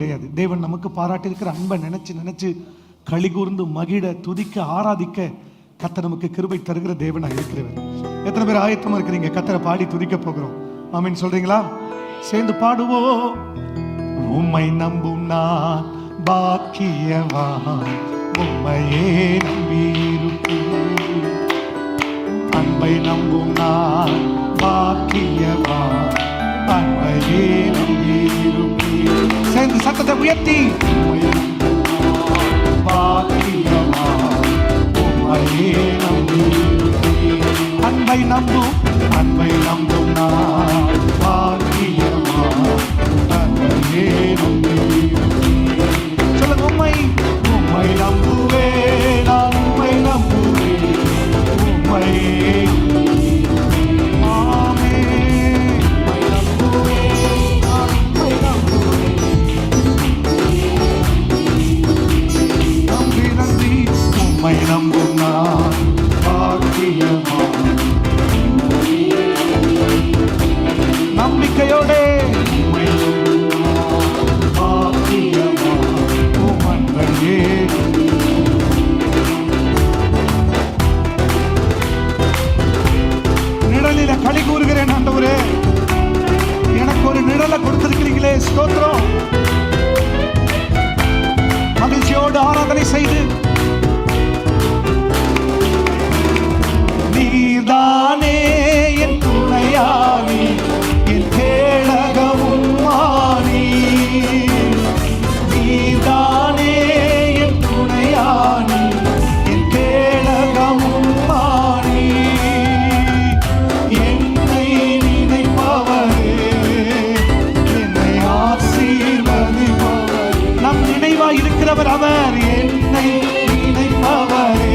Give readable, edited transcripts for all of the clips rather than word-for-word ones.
கிடையாது. தேவன் நமக்கு பாராட்டியிருக்கிற அன்பை நினைச்சு நினைச்சு களி கூர்ந்து மகிழ துதிக்க ஆராதிக்க கர்த்தர் நமக்கு கிருபை தருகிற தேவனாக இருக்கிறவர். எத்தனை பேர் ஆயத்தமா இருக்கிறீங்க? கர்த்தரை பாடி துதிக்க போகிறோம். ஆமென் சொல்றீங்களா? சேர்ந்து பாடுவோம். உம்மை நம்பும் நான் பாக்கியவான், உம்மையே நம்பியிருப்பேன். அன்பை நம்பும் நான் பாக்கியவான், அன்பையே நம்பியிருப்பேன். சேர்ந்து சத்தத்தை உயர்த்தி பாக்கியவான், உம்மையே நம்பியிருப்பேன். அன்பை நம்பும் நான் பாக்கியவான், அன்பையே நம்பியிருப்பேன். சொல்லுங்க, உம்மை நம்புவேன், நான் உம்மை நம்புவேன், உம்மையே நம்பும் நான் பாக்கியவான். நம்பிக்கையோட நிழலில களி கூறுகிறேன். ஆண்டவரே, எனக்கு ஒரு நிழலை கொடுத்திருக்கிறீங்களே, ஸ்தோத்திரம். மகிழ்ச்சியோடு ஆராதனை செய்து நீதானே என் துணையானி, என் கேடகமும் மானி. நீதானே என் துணையானி, என் கேடகமும் மானி. என்னை நினைப்பவரே, என்னை ஆசீர்வதிப்பவர். நம் நினைவா இருக்கிறவர் அவர். என்னை நினைப்பவரே,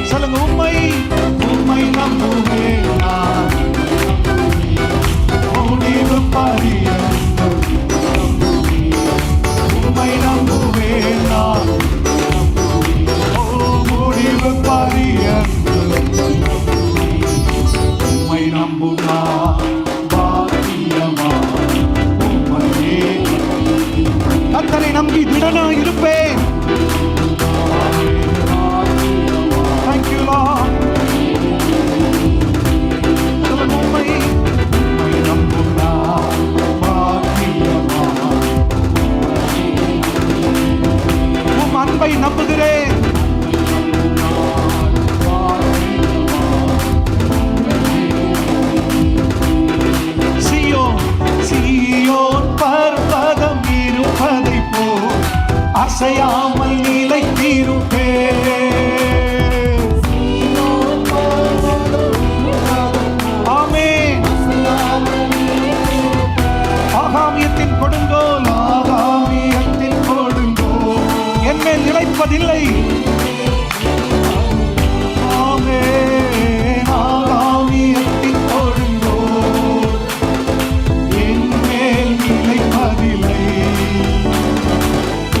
சொல்லுங்க, உம்மை நம்புவேன் நான், முடிவு பரியந்தம். உம்மை நம்புவேன் நான், முடிவு பரியந்தம். உம்மை நம்பும் நான் பாக்கியவான், உம்மையே. கர்த்தரை நம்பி திடனா இருப்பேன். அன்பை நம்புகிறேன். சீயோன் பர்வதம் இருப்பதை போல் அசையாமல் நிலைத்திருப்பேன். ஆமென். ஆகாமியத்தின் கொடுங்கோல், ஆகாமியத்தின் கொடுங்கோல் என்மேல் நிலைப்பதில்லை. ஆமென். ஆகாமியத்தின் கொடுங்கோல் என்மேல் நிலைப்பதில்லை.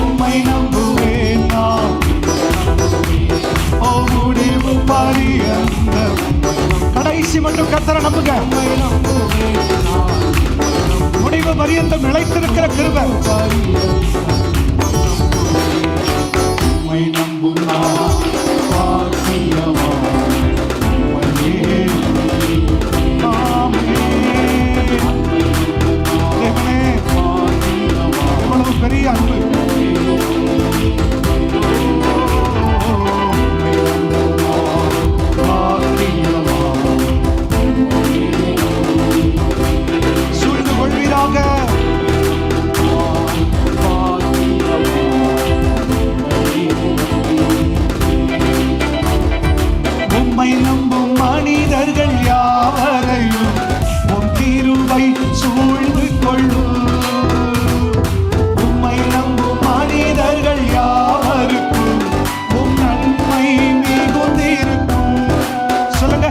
உம்மை நம்புவேன் நான், முடிவு பரியந்தம். கடைசி மட்டும் கர்த்தரை நம்புங்க. முடிவு பரியந்தம் நிலைத்திருக்கிற கிருபை. உம்மை நம்பும் நான் பாக்கியவான், உம்மையே. ஆமென். தேவனே, எவ்வளவு பெரிய அன்பு. சூழ்ந்து கொள்வீராக. உம்மை நம்பும் மனிதர்கள் யாவரையும் உம் கிருபை சூழ்ந்து கொள்ளும். உம்மை நம்பும் மனிதர்கள் யாவருக்கும் உம் நன்மை மிகுந்திருக்கும். சொல்லுங்க,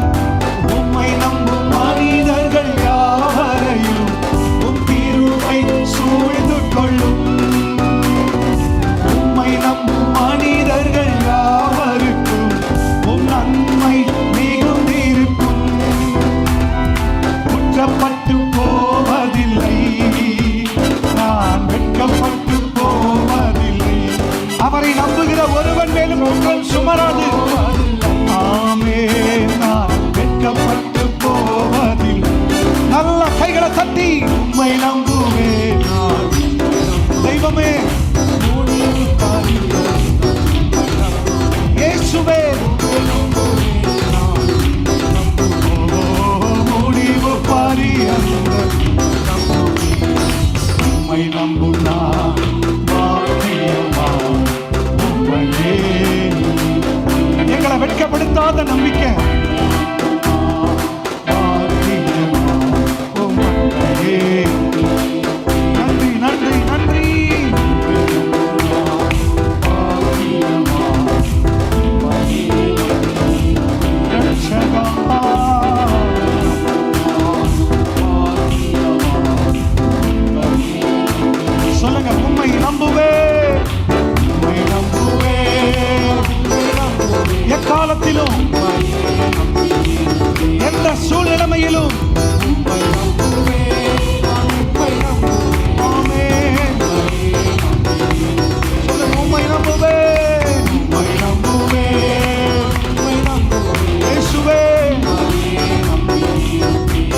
உம்மை நம்பும் மனிதர்கள் யாவரையும் உம் கிருபை சூழ்ந்து கொள்ளும். உம்மை நம்பும் மனிதர்கள் யாவருக்கும் உம் நன்மை மிகுந்திருக்கும். குற்றப்பட்டு போ தட்டி உம்மை நம்புவேன் நான். தெய்வமே இயேசுவே முடிவு பரியந்த உம்மை நம்பும் நான் பாக்கியமா. உம்மையே எங்களை வெட்கப்படுத்தாத நம்பிக்கை. நன்றி நன்றி நன்றி. சொல்லுங்க, உம்மை நம்புவே, உம்மை நம்புவே, எக்காலத்திலும் எந்த சூழ்நிலைமையிலும்.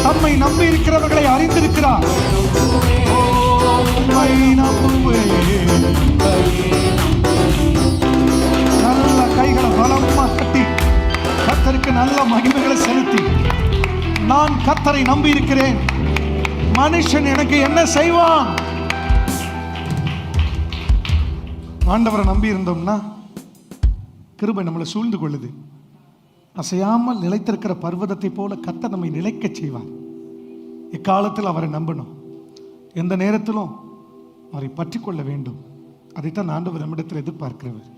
தம்மை நம்பி இருக்கிறவர்களை அறிந்திருக்கிறார். நல்ல கைகளை பலமா கட்டி கர்த்தருக்கு நல்ல மகிமைகளை செலுத்தி, நான் கர்த்தரை நம்பி இருக்கிறேன், மனுஷன் எனக்கு என்ன செய்வான். ஆண்டவரை நம்பி இருந்தோம்னா கிருபை நம்மளை சூழ்ந்து கொள்ளுது. அசையாமல் நிலைத்திருக்கிற பர்வதத்தை போல கர்த்தர் நம்மை நிலைக்க செய்வார். இக்காலத்தில் அவரை நம்பணும். எந்த நேரத்திலும் அவரை பற்றி கொள்ள வேண்டும். அதைத்தான் ஆண்டவர் நம்மிடத்தில் எதிர்பார்க்கிறவர்.